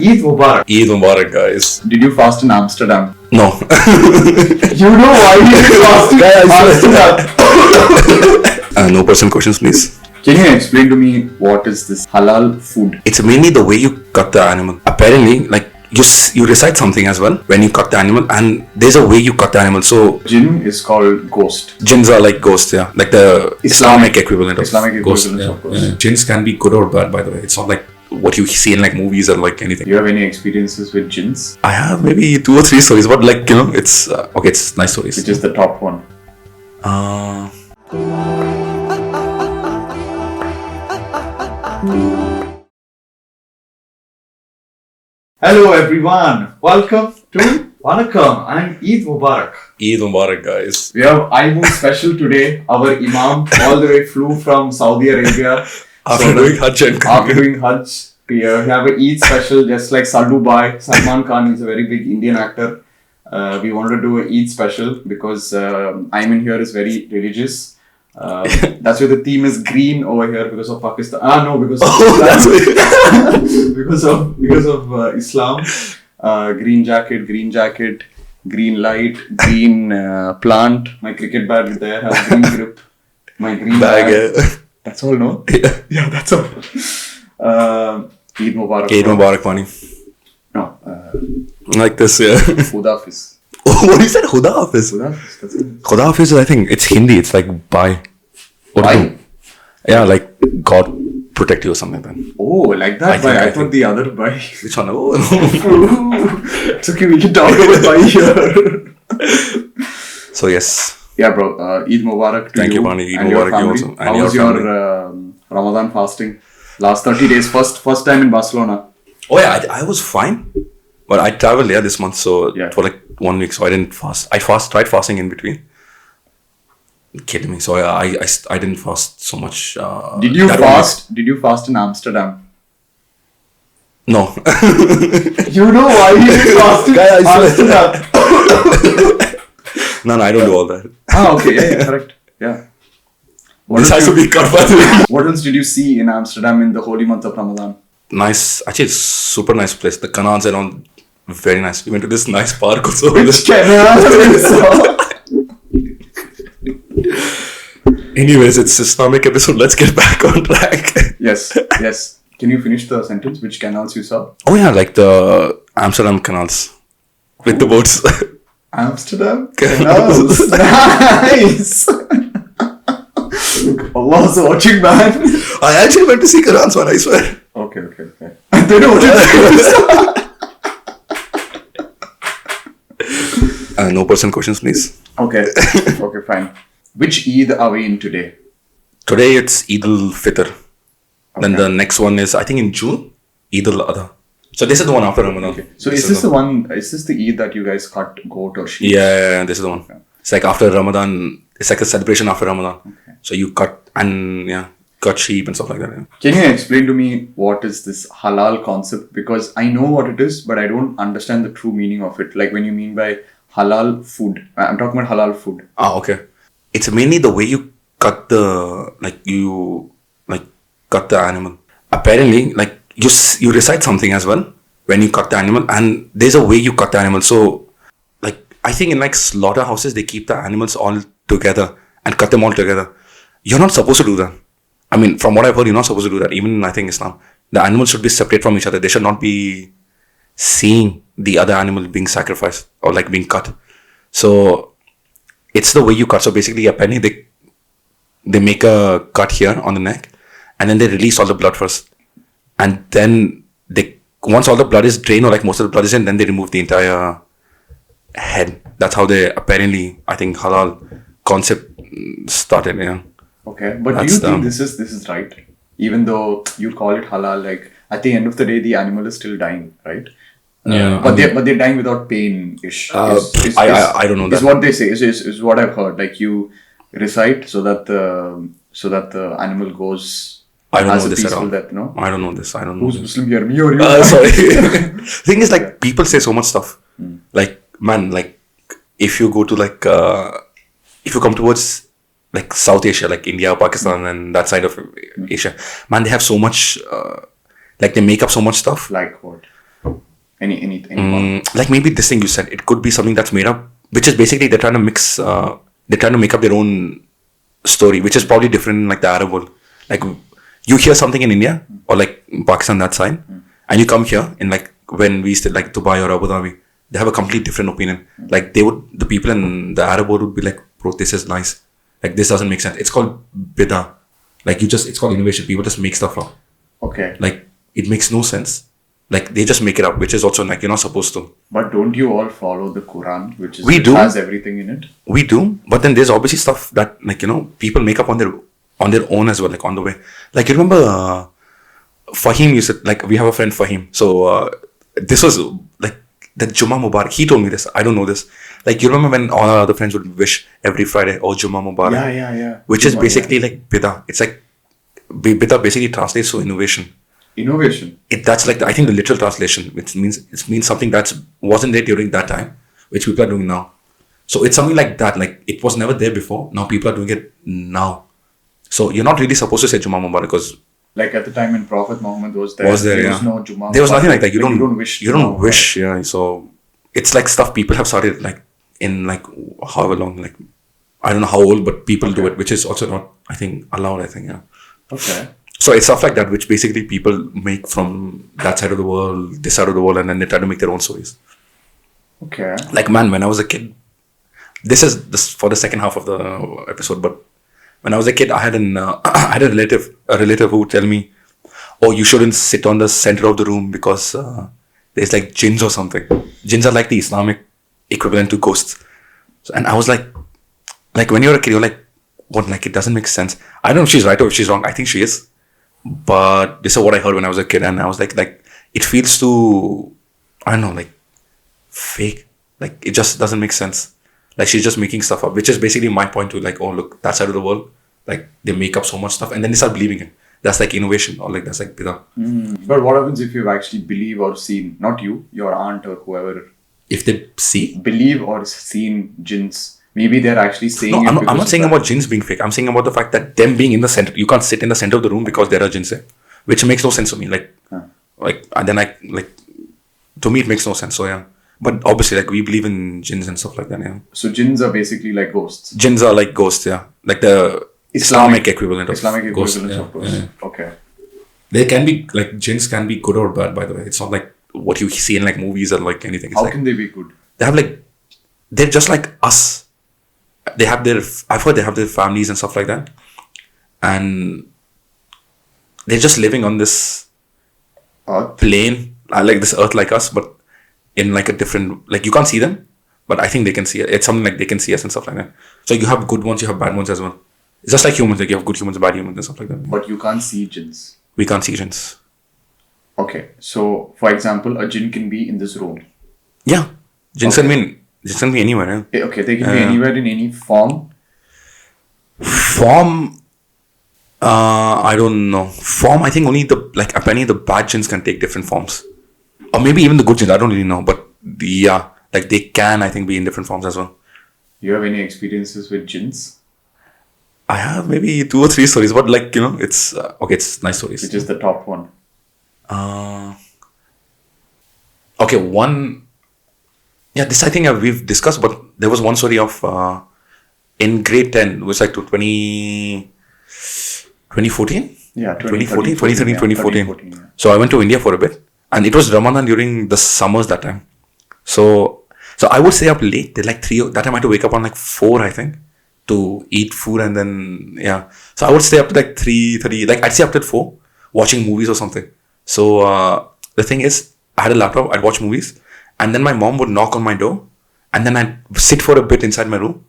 Eid Mubarak. Eid Mubarak, guys. Did you fast in Amsterdam? No. You know why you did fast in Amsterdam? No personal questions, please. Can you explain to me what is this halal food? It's mainly the way you cut the animal. Apparently, like you recite something as well when you cut the animal, and there's a way you cut the animal. So Jinn is called ghost. jinns are like ghosts, yeah, like the Islamic equivalent of ghosts. Of course. Yeah. Jinns can be good or bad, by the way. It's not like what you see in like movies or like anything. Do you have any experiences with jinns? I have maybe 2 or 3 stories, but like it's okay. It's nice stories. Which is the top one? Hello everyone, welcome to Vanakkam and Eid Mubarak. Eid Mubarak, guys. We have Ayman special today. Our Imam all the way flew from Saudi Arabia. After doing Hajj and After doing Hajj, we have an Eid special just like Sallu Bhai. Salman Khan is a very big Indian actor. We wanted to do an Eid special because Ayman here is very religious. That's why the theme is green over here because of Pakistan. Because of Islam. because of Islam. Green jacket, green light, green plant. My cricket bat there has green grip. My green bag. That's all, no? Yeah, that's all. Eid Mubarak. Eid Mubarak, money. No. Like this, yeah. Khuda Hafiz. Oh, what is that? Khuda Hafiz. Khuda Hafiz, that's it. Khuda Hafiz, I think it's Hindi. It's like bye. Bye? Yeah, like God protect you or something like that. Oh, like that bye. I thought the other bye. Which one? Oh, It's okay, we can talk about bye here. So yes. Yeah, bro. Eid Mubarak to Thank you, Bani. Eid Mubarak you also. How was your Ramadan fasting? Last 30 days, first time in Barcelona. Oh yeah, I was fine. But I traveled this month, so Yeah. for like 1 week, so I didn't fast. I tried fasting in between. Kidding me. So I didn't fast so much. Did you fast? Did you fast in Amsterdam? No. You know why you did fast in Amsterdam? No, I don't do all that. Okay, yeah, correct. Yeah. This has to be cut by the way. What else did you see in Amsterdam in the holy month of Ramadan? Nice. Actually, it's super nice place. The canals and all, very nice. We went to this nice park also. Which canal? Anyways, it's Islamic episode. Let's get back on track. Yes. Can you finish the sentence? Which canals you saw? Oh yeah, like the Amsterdam canals with the boats. Amsterdam canals. Nice. Allah's watching, man. I actually went to see canals one, I swear. Okay. They know what it is. No personal questions, please. Okay, fine. Which Eid are we in today? Today it's Eid al-Fitr. Then the next one is, I think in June, Eid al-Adha. So this is the one after Ramadan. Okay. So is this the Eid that you guys cut goat or sheep? Yeah, this is the one. Okay. It's like after Ramadan, it's like a celebration after Ramadan. Okay. So you cut cut sheep and stuff like that. Yeah. Can you explain to me what is this halal concept? Because I know what it is, but I don't understand the true meaning of it. Like when you mean by halal food. I'm talking about halal food. Okay. It's mainly the way you cut the cut the animal. Apparently, like you recite something as well when you cut the animal, and there's a way you cut the animal. So, like I think in like slaughterhouses they keep the animals all together and cut them all together. You're not supposed to do that. I mean, from what I've heard, you're not supposed to do that. Even in, I think, Islam, the animals should be separate from each other. They should not be seeing the other animal being sacrificed or like being cut. So it's the way you cut. So basically, apparently they make a cut here on the neck, and then they release all the blood first, and then once all the blood is drained or like most of the blood is in, then they remove the entire head. That's how they apparently, I think, halal concept started. Yeah. Okay, but do you think this is right? Even though you call it halal, like at the end of the day, the animal is still dying, right? Yeah, but they're dying without pain-ish. I don't know that. Is what they say. Is what I've heard. Like you recite so that the animal goes. I don't know this at all. Death, no? I don't know this. I don't know. Who's Muslim here? Me or you? Sorry. Thing is, like people say so much stuff. Like man, like if you go to like if you come towards like South Asia, like India, Pakistan, and that side of Asia, man, they have so much. Like they make up so much stuff. Like what? Anyone? Like maybe this thing you said, it could be something that's made up, which is basically they're trying to mix, they're trying to make up their own story, which is probably different in like the Arab world. Like you hear something in India or like Pakistan that side, and you come here in like when we stay like Dubai or Abu Dhabi, they have a completely different opinion. Like the people in the Arab world would be like, bro, this is nice. Like this doesn't make sense. It's called bid'ah. Like it's called innovation. People just make stuff up. Okay. Like it makes no sense. Like they just make it up, which is also like you're not supposed to. But don't you all follow the Quran, which has everything in it? We do, but then there's obviously stuff that like people make up on their own as well, like on the way. Like you remember Fahim used to, like we have a friend Fahim. So this was like the Jummah Mubarak. He told me this. I don't know this. Like you remember when all our other friends would wish every Friday, oh Jummah Mubarak. Yeah. Which is basically like bid'ah. It's like bid'ah basically translates to innovation. Innovation. That's like I think the literal translation, which means something that wasn't there during that time, which people are doing now. So it's something like that. Like it was never there before. Now people are doing it now. So you're not really supposed to say Jummah Mubarak because like at the time when Prophet Muhammad was there was no Jummah. There was nothing like that. You don't wish. You don't wish. Yeah. So it's like stuff people have started like in like however long. Like I don't know how old, but people do it, which is also not I think allowed. I think yeah. Okay. So it's stuff like that, which basically people make from that side of the world, this side of the world, and then they try to make their own stories. Okay. Like, man, when I was a kid, this is for the second half of the episode, but when I was a kid, I had a relative who would tell me, oh, you shouldn't sit on the center of the room because there's like jinns or something. Jinns are like the Islamic equivalent to ghosts. So, and I was like when you're a kid, you're like, what? Like, it doesn't make sense. I don't know if she's right or if she's wrong. I think she is. But this is what I heard when I was a kid, and I was like it feels too, I don't know, like fake. Like it just doesn't make sense. Like she's just making stuff up, which is basically my point to like, oh look, that side of the world, like they make up so much stuff, and then they start believing it. That's like innovation, or like that's like bid'ah. But what happens if you actually believe or seen, not you, your aunt or whoever, if they see, believe or seen jinns? Maybe they're actually saying. No, I'm not saying about jinns being fake. I'm saying about the fact that them being in the center. You can't sit in the center of the room because there are jinns there, which makes no sense to me. And then to me it makes no sense. So yeah, but obviously like we believe in jinns and stuff like that. Yeah. So jinns are basically like ghosts. Jinns are like ghosts. Yeah, like the Islamic equivalent of ghosts. Of ghosts. Yeah. Okay. They can be like jinns can be good or bad. By the way, it's not like what you see in like movies or like anything. It's How like, can they be good? They're just like us. I've heard they have their families and stuff like that, and they're just living on this Earth? plane, like this earth like us, but in like a different, like you can't see them, but I think they can see it. It's something like they can see us and stuff like that. So you have good ones, you have bad ones as well. It's just like humans, like you have good humans, bad humans and stuff like that. But you can't see jinns. We can't see jinns. Okay, so for example, a jinn can be in this room. Yeah, jinns can be anywhere. Yeah? Okay, they can be anywhere in any form. Form, I don't know. Form, I think only apparently the bad jinns can take different forms, or maybe even the good jinns. I don't really know, but yeah, like they can, I think, be in different forms as well. You have any experiences with jinns? I have maybe 2 or 3 stories, but like it's okay. It's nice stories. Which is the top one? Okay, one. Yeah, this I think we've discussed, but there was one story of in grade 10, it was like 2014? Yeah, 2014. Yeah. So I went to India for a bit, and it was Ramadan during the summers that time. So I would stay up late. They're like 3, that time I had to wake up on like 4, I think, to eat food, and then, yeah. So I would stay up to like 3:30, like I'd stay up till 4, watching movies or something. So the thing is, I had a laptop, I'd watch movies, and then my mom would knock on my door, and then I'd sit for a bit inside my room,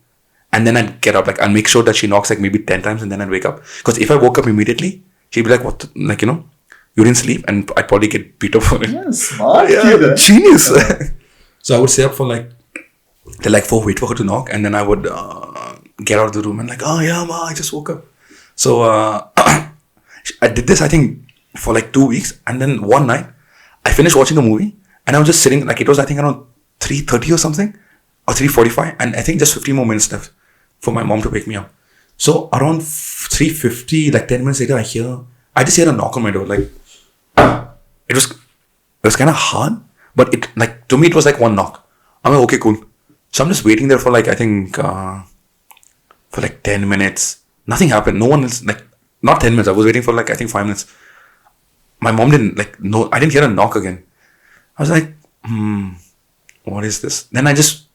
and then I'd get up, like I'll make sure that she knocks like maybe 10 times, and then I'd wake up. Because if I woke up immediately, she'd be like, what, like, you didn't sleep, and I'd probably get beat up for it. Yeah, smart. Yeah, genius. So I would stay up for like, till like 4, wait for her to knock, and then I would get out of the room and like, oh yeah, ma, I just woke up. So I did this, I think, for like 2 weeks, and then one night, I finished watching a movie, and I was just sitting, like it was I think around 3:30 or something, or 3:45, and I think just 15 more minutes left for my mom to wake me up. So around 3:50, like 10 minutes later, I just hear a knock on my door. Like it was kind of hard, But it, like, to me, it was like one knock. I'm like, okay, cool. So I'm just waiting there for like, I think, for like 10 minutes. Nothing happened. No one is like, not 10 minutes. I was waiting for like, I think 5 minutes. My mom didn't like, no, I didn't hear a knock again. I was like, what is this? Then I just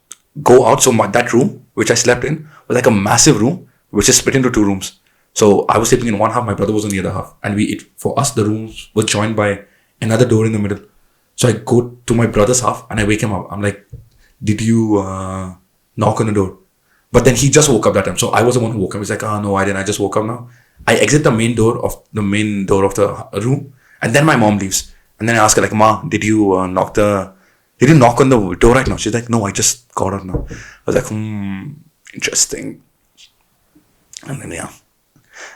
go out. So that room, which I slept in, was like a massive room, which is split into 2 rooms. So I was sleeping in one half, my brother was in the other half. And for us, the rooms were joined by another door in the middle. So I go to my brother's half and I wake him up. I'm like, did you knock on the door? But then he just woke up that time. So I was the one who woke up. He's like, oh no, I didn't. I just woke up now. I exit the main door of the room. And then my mom leaves. And then I ask her like, Ma, did you knock on the door right now? She's like, no, I just got out now. I was like, interesting. And then, yeah.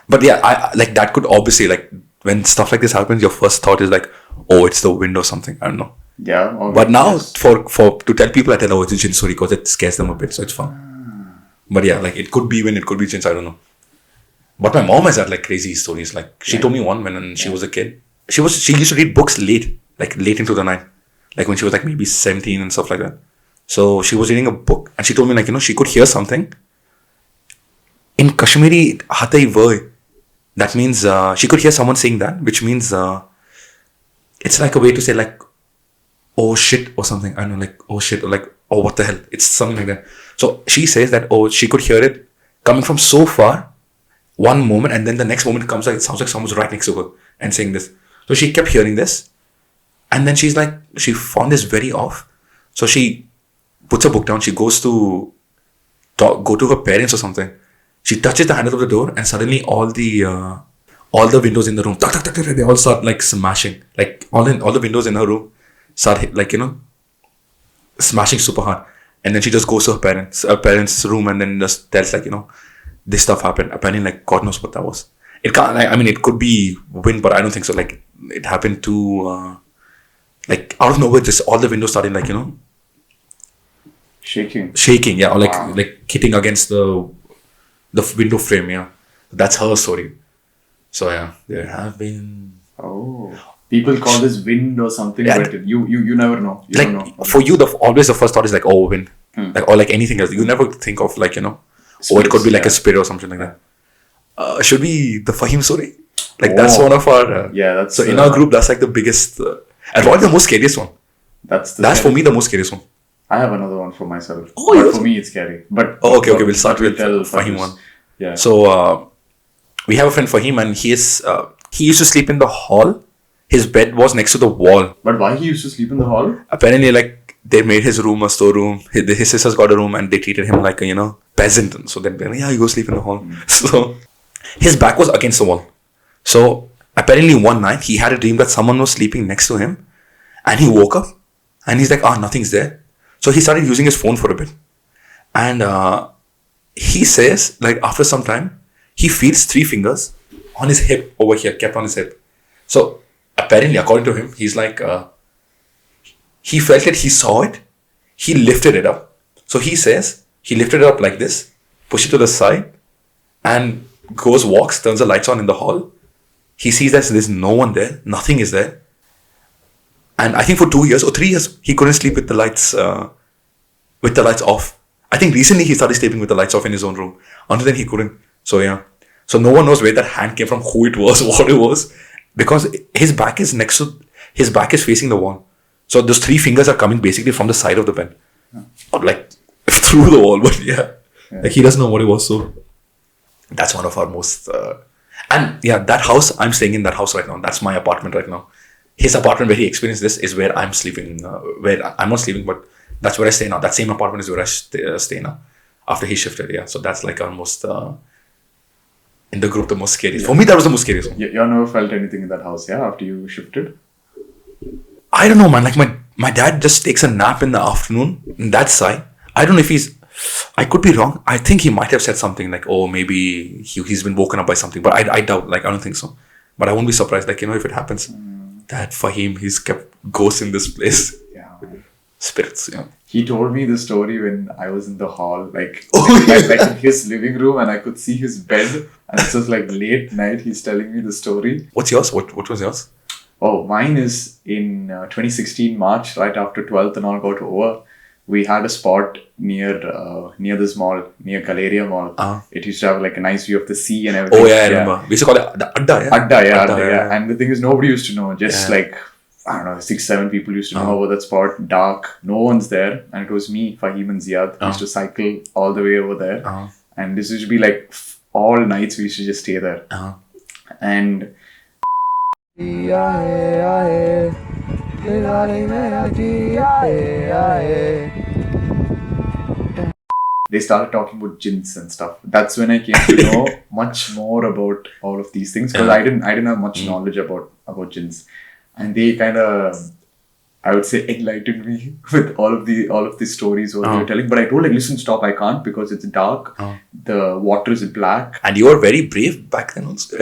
But yeah, I like that could obviously, like, when stuff like this happens, your first thought is like, oh, it's the wind or something. I don't know. Yeah. But now, for to tell people, I tell, oh, it's a Jinn story because it scares them a bit, so it's fun. But yeah, like, it could be wind, it could be Jinns, I don't know. But my mom has had like crazy stories. Like, she told me one when she was a kid. She used to read books late into the night. Like when she was like maybe 17 and stuff like that. So she was reading a book and she told me, like, she could hear something. In Kashmiri, Hatai Voi. That means she could hear someone saying that, which means it's like a way to say like, oh shit or something. I don't know, like, oh shit or like, oh what the hell. It's something like that. So she says that, oh, she could hear it coming from so far, one moment, and then the next moment it comes like, it sounds like someone's right next to her and saying this. So she kept hearing this. And then she's like, she found this very off. So she puts her book down. She goes to go to her parents or something. She touches the handle of the door and suddenly all the windows in the room, they all start like smashing. Like all the windows in her room start like, smashing super hard. And then she just goes to her parents' room and then just tells like, this stuff happened. Apparently, like, God knows what that was. It can't, I mean, it could be wind, but I don't think so. Like, it happened to, like, out of nowhere, just all the windows started like, shaking, yeah, or like hitting against the window frame, yeah. That's her story. So yeah, there have been. Oh, people call this wind or something, Yeah, but you never know. You like don't know. for you, always the first thought is like, oh, wind, like, or like anything else. You never think of like, or it could be like a spirit or something like that. Should be the Fahim story. Like that's one of our. That's so in our group. That's like the biggest, and probably the most scariest one. That's for me the most scariest one. I have another one for myself. Oh, but for me it's scary. But okay. We'll start with Fahim one. Yeah. So we have a friend Fahim, and he used to sleep in the hall. His bed was next to the wall. But why he used to sleep in the hall? Apparently, like, they made his room a storeroom. His sisters got a room and they treated him like a, peasant. And so then, yeah, you go sleep in the hall. So his back was against the wall. So apparently one night he had a dream that someone was sleeping next to him and he woke up and he's like, nothing's there. So he started using his phone for a bit. And he says, like, after some time, he feels 3 fingers on his hip over here, kept on his hip. So apparently, according to him, he's like, he felt it, he saw it, he lifted it up. So he says, he lifted it up like this, pushed it to the side, and walks, turns the lights on in the hall. He sees that there's no one there, nothing is there. And I think for 2 years or 3 years, he couldn't sleep with the lights off. I think recently he started sleeping with the lights off in his own room. Until then, he couldn't. So yeah. So no one knows where that hand came from, who it was, what it was. Because his back is facing the wall. So those 3 fingers are coming basically from the side of the bed. Or like through the wall, but yeah. Like he doesn't know what it was. So that's one of our most... and yeah, that house, I'm staying in that house right now. That's my apartment right now. His apartment where he experienced this is where I'm sleeping. Where I'm not sleeping, but that's where I stay now. That same apartment is where I stay now. After he shifted, yeah. So that's like almost... in the group, the most scariest. For me, that was the most scariest one. You never felt anything in that house, yeah, after you shifted? I don't know, man. Like my dad just takes a nap in the afternoon in that side. I don't know if I could be wrong. I think he might have said something like, oh, maybe he's been woken up by something. But I doubt, like, I don't think so. But I won't be surprised, like, if it happens. That Fahim, he's kept ghosts in this place. Yeah. Spirits, yeah. He told me the story when I was in the hall, like in his living room, and I could see his bed. And it was like late night. He's telling me the story. What's yours? What was yours? Oh, mine is in 2016 March, right after 12th and all got over. We had a spot near this mall, near Galeria Mall. It used to have like a nice view of the sea and everything. Oh yeah, I remember. We used to call it the Adda, yeah? Adda, yeah. And the thing is, nobody used to know. Just like, I don't know, 6-7 people used to know about that spot. Dark, no one's there. And it was me, Fahim and Ziad. We used to cycle all the way over there. And this used to be like all nights we used to just stay there. And they started talking about jinns and stuff. That's when I came to know much more about all of these things, because I didn't have much knowledge about jinns, and they kind of, I would say, enlightened me with all of the stories what they were telling. But I told, like, listen, stop, I can't, because it's dark. The water is black. And you were very brave back then also.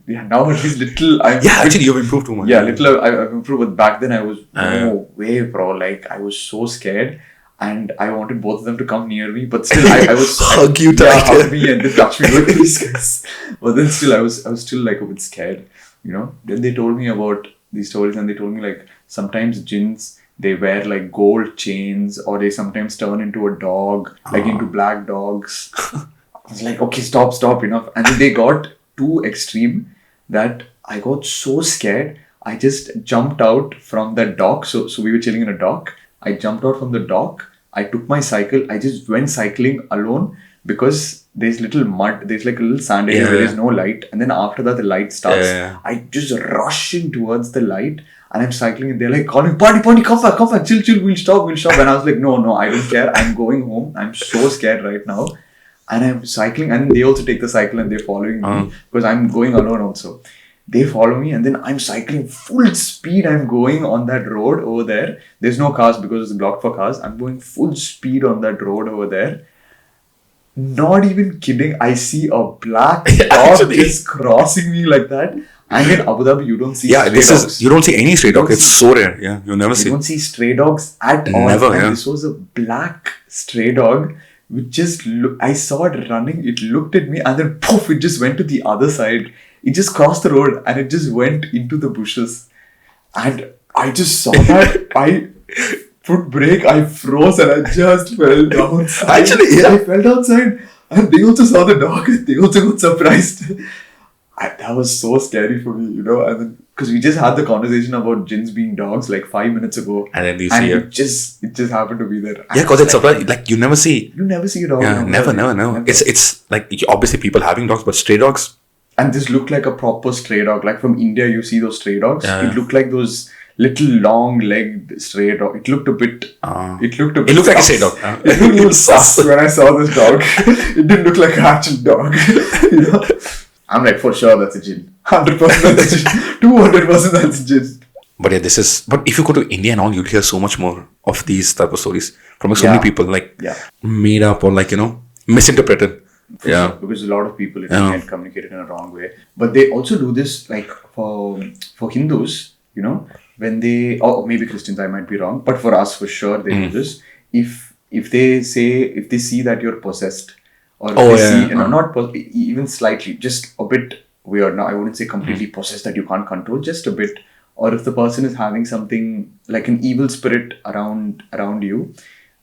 Yeah, now at least little. Actually, you've improved too much. Yeah, little I've improved, but back then I was no way, bro. Like, I was so scared. And I wanted both of them to come near me, but still I was hug you tight, hug me and they touch me with these guys. But then still I was still like a bit scared, you know. Then they told me about these stories, and they told me like sometimes jinns, they wear like gold chains, or they sometimes turn into a dog, like into black dogs. I was like, okay, stop, enough. And then they got too extreme that I got so scared. I just jumped out from the dock. So we were chilling in a dock. I jumped out from the dock. I took my cycle. I just went cycling alone, because there's little mud. There's like a little sand area where there's no light. And then after that, the light starts. I just rush in towards the light, and I'm cycling, and they're like calling, Party, come back, chill, we'll stop. And I was like, no, I don't care. I'm going home. I'm so scared right now. And I'm cycling, and they also take the cycle and they're following me, because I'm going alone also. They follow me, and then I'm cycling full speed. I'm going on that road over there. There's no cars because it's blocked for cars. I'm going full speed on that road over there. Not even kidding. I see a black dog just crossing me like that. And in Abu Dhabi, you don't see stray dogs. You don't see any stray dog. It's so rare. Yeah, you never see. You don't see stray dogs at all. Never, and this was a black stray dog. Which just I saw it running. It looked at me, and then poof! It just went to the other side. It just crossed the road, and it just went into the bushes. And I just saw that. I put brake. I froze, and I just fell down. Actually, yeah. I fell downside, and they also saw the dog. They also got surprised. That was so scary for me, you know. And then, because we just had the conversation about jinns being dogs like 5 minutes ago, and then you see it just happened to be there. Yeah, because it's surprising. Like, you never see a dog. Yeah, never. It's like, obviously people having dogs, but stray dogs. And this looked like a proper stray dog. Like from India, you see those stray dogs. It looked like those little long-legged stray dog. It looked a bit. It looked like a stray dog. It looked a little sus when I saw this dog. It didn't look like an actual dog. You know? I'm like, for sure that's a jinn. 100% that's a jinn. 200% that's a jinn. But yeah, but if you go to India and all, you'd hear so much more of these type of stories from so many people, like made up or like, misinterpreted. Sure, because a lot of people in India communicate in a wrong way. But they also do this like for Hindus, you know, when they, or maybe Christians, I might be wrong, but for us for sure they do this. If they see that you're possessed, or not even slightly, just a bit weird. Now I wouldn't say completely possessed that you can't control, just a bit. Or if the person is having something like an evil spirit around you,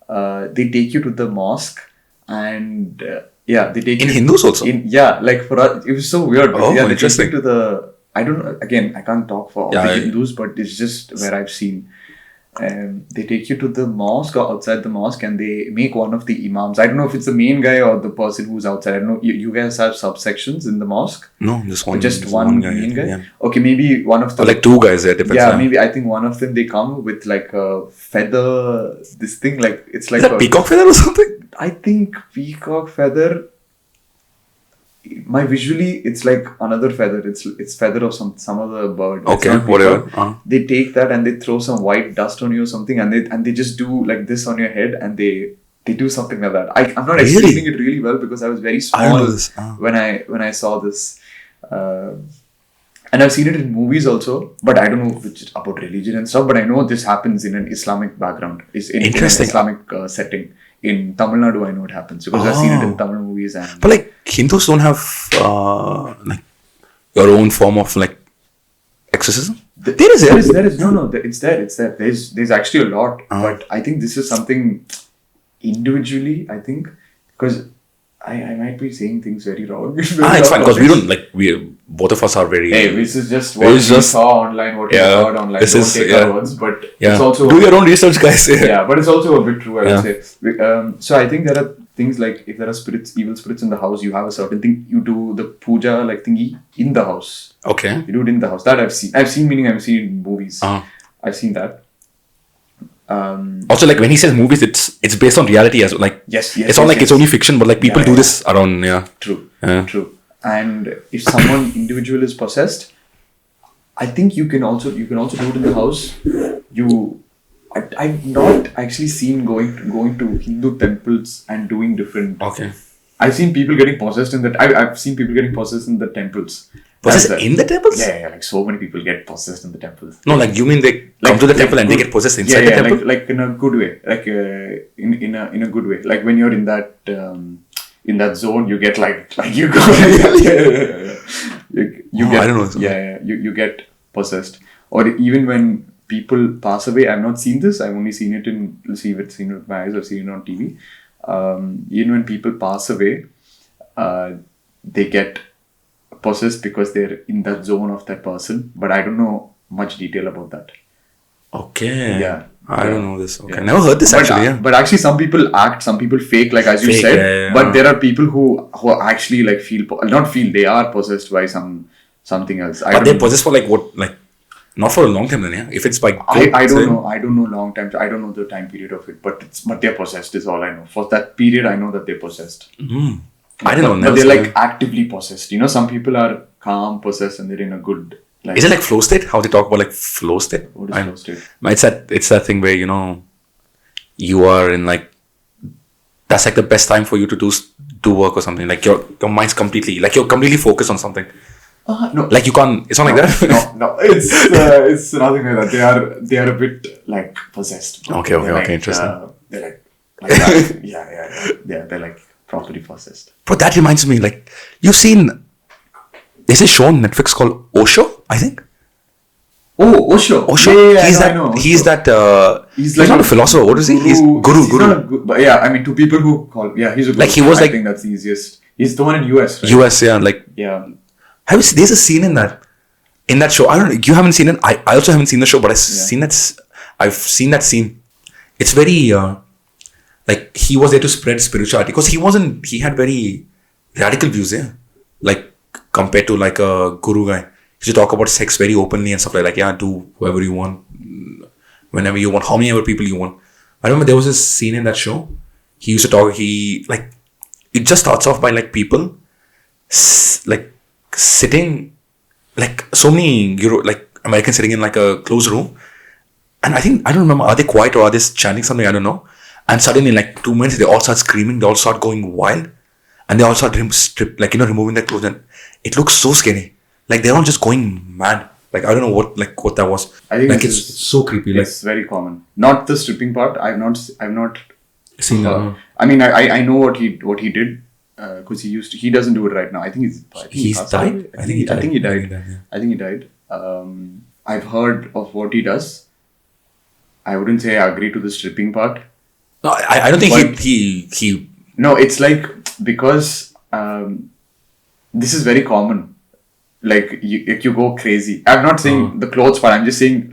they take you to the mosque and. They take in Hindus also. Like for us, it was so weird. Oh, they interesting. take you to the. I don't know. Again, I can't talk for all the Hindus, but it's just where I've seen. They take you to the mosque or outside the mosque, and they make one of the imams. I don't know if it's the main guy or the person who's outside. I don't know. You guys have subsections in the mosque? No, just one. Just one main guy. Yeah. Okay, maybe one of them. Or like two guys. There depends. Yeah, maybe I think one of them they come with like a feather. This thing like it's like a peacock feather or something. I think peacock feather. Visually, it's like another feather. It's feather of some other bird. Okay, whatever. They take that and they throw some white dust on you or something, and they just do like this on your head, and they do something like that. I'm not explaining it really well because I was very small when I saw this, and I've seen it in movies also, but I don't know if it's about religion and stuff. But I know this happens in an Islamic background. It's in an Islamic setting. In Tamil Nadu, I know it happens because I've seen it in Tamil movies. But like Hindus don't have like your own form of like exorcism. There is it. It's there. There's actually a lot, but I think this is something individually. I think because I might be saying things very wrong. It's fine because we both of us are very. Hey, this is just what we saw online, what we heard online. Don't take our words, but it's also do your own research, guys. But it's also a bit true. I would say. So I think there are things like if there are evil spirits in the house, you have a certain thing. You do the puja thingy in the house. Okay. You do it in the house. That I've seen. Meaning I've seen in movies. I've seen that. Also, when he says movies, it's based on reality as well. It's not it's only fiction, but people do this around. True. And if someone individual is possessed, I think you can also do it in the house. I've not actually seen going to Hindu temples and doing different. Okay. I've seen people getting possessed in that. I've seen people getting possessed in the temples. Possessed in the temples? Yeah. So many people get possessed in the temples. No, you mean they come to the temple and they get possessed inside the temple? Like in a good way. In a good way. Like when you're in that zone, you get you go. You get, I don't know. You get possessed. Or even when people pass away, I've not seen this. I've only seen it with my eyes. I've seen it on TV. Even when people pass away, they get possessed because they're in that zone of that person. But I don't know much detail about that. Okay. Yeah. I don't know this. Okay. Never heard this actually. But actually some people act, some people fake, as you said. But there are people who actually they are possessed by something else. But they're possessed for what? Not for a long time then, yeah? If it's by... I don't know. I don't know long time. I don't know the time period of it. But they're possessed is all I know. For that period, I know that they're possessed. Mm-hmm. I didn't know. But they're actively possessed. Some people are calm, possessed, and they're in a good... Is it flow state? How they talk about flow state? What is flow state? It's that thing where, you are in that's the best time for you to do work or something. Your mind's completely... you're completely focused on something. No. You can't... It's not like that? No. It's nothing like that. They are a bit possessed. Okay. Interesting. They're like that. Yeah. They're properly possessed. But that reminds me, you've seen... There's a show on Netflix called Osho, I think. Oh, Osho. I know. He's he's not a philosopher. What is he? He's guru. But to people who call... Yeah, he's a guru. He was I think that's the easiest. He's the one in US, right? US, yeah. Yeah. There's a scene in that show. I don't know. You haven't seen it. I also haven't seen the show, but I've seen that scene. It's very he was there to spread spirituality because he had very radical views, yeah. Compared to a guru guy. He used to talk about sex very openly and stuff do whoever you want, whenever you want, how many ever people you want. I remember there was this scene in that show. He used to talk, it just starts off by people sitting so many Americans sitting in a closed room, and I don't remember, are they quiet or are they chanting something, I don't know, and suddenly in 2 minutes they all start screaming, they all start going wild, and they all start removing their clothes, and it looks so scary, they're all just going mad. I don't know what that was. I think it's so creepy. It's very common. Not the stripping part. I've not seen that. I know what he did. Because he doesn't do it right now. I think he's died. I think he died. I've heard of what he does. I wouldn't say I agree to the stripping part. No, I don't think he. No, it's because this is very common. You go crazy. I'm not saying the clothes part. I'm just saying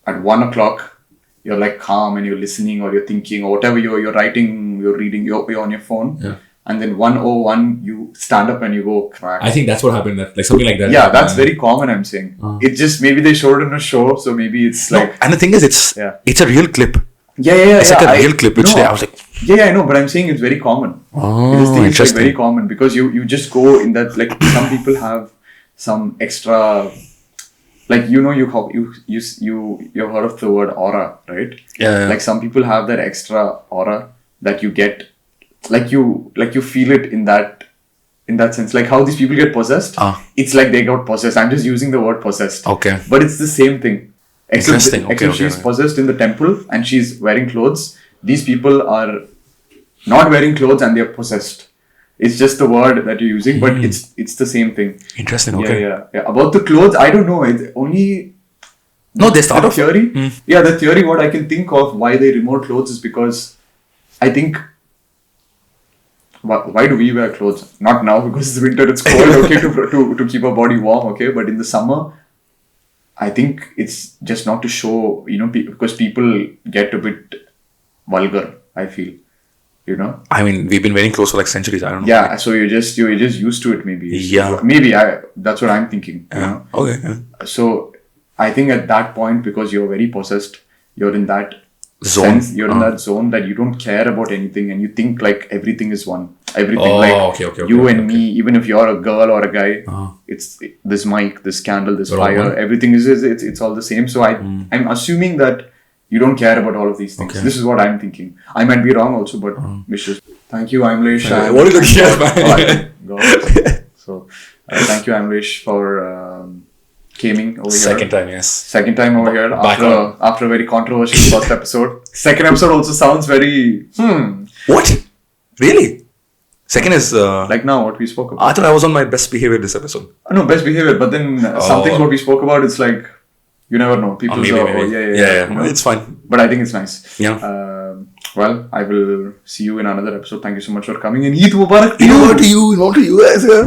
at 1 o'clock. You're calm and you're listening or you're thinking or whatever you're writing, you're reading, you're on your phone. Yeah. And then 1:01 you stand up and you go crack. I think that's what happened. Something like that. Yeah, that's very common, I'm saying. It just, maybe they showed it in a show, so maybe it's and the thing is, it's a real clip. Yeah. It's a real clip. I was Yeah, I know, but I'm saying it's very common. Oh, interesting. Very common because you just go in that, some people have some extra... you've heard of the word aura, right? Yeah. Some people have that extra aura that you get, you feel it in that sense. How these people get possessed, it's they got possessed. I'm just using the word possessed. Okay. But it's the same thing. Interesting. Except she's possessed in the temple and she's wearing clothes. These people are not wearing clothes and they're possessed. It's just the word that you're using, but it's the same thing. Interesting. Okay. Yeah. About the clothes, I don't know. It's only No, they start the off. theory. Yeah, the theory. What I can think of why they remove clothes is because I think. Why do we wear clothes? Not now because it's winter. It's cold. Okay, to keep our body warm. Okay, but in the summer, I think it's just not to show. Because people get a bit vulgar. I feel. I mean, we've been wearing clothes for like centuries. I don't know. Yeah, so you're just used to it, maybe. Yeah. Maybe that's what I'm thinking. Okay. Yeah. So I think at that point, because you're very possessed, you're in that Zone. sense, you're in that zone that you don't care about anything, and you think like everything is one. Everything okay, you okay, and me, even if you're a girl or a guy, it's this mic, this candle, this fire, everything it's all the same. So I'm assuming that you don't care about all of these things. Okay. This is what I'm thinking. I might be wrong also, but thank you, Amlesh. What are you looking at, man? God. So thank you, Amlesh, for coming over Second here. time, yes. Second time over here Back after a very controversial first episode. Second episode also sounds very What? Really? Second is... like now what we spoke about. I thought I was on my best behavior this episode. No, best behavior. But then some things what we spoke about, it's like you never know. People Maybe. yeah. It's fine. But I think it's nice. Yeah. Well, I will see you in another episode. Thank you so much for coming. And Eid Mubarak to You you. know what to you guys, yeah.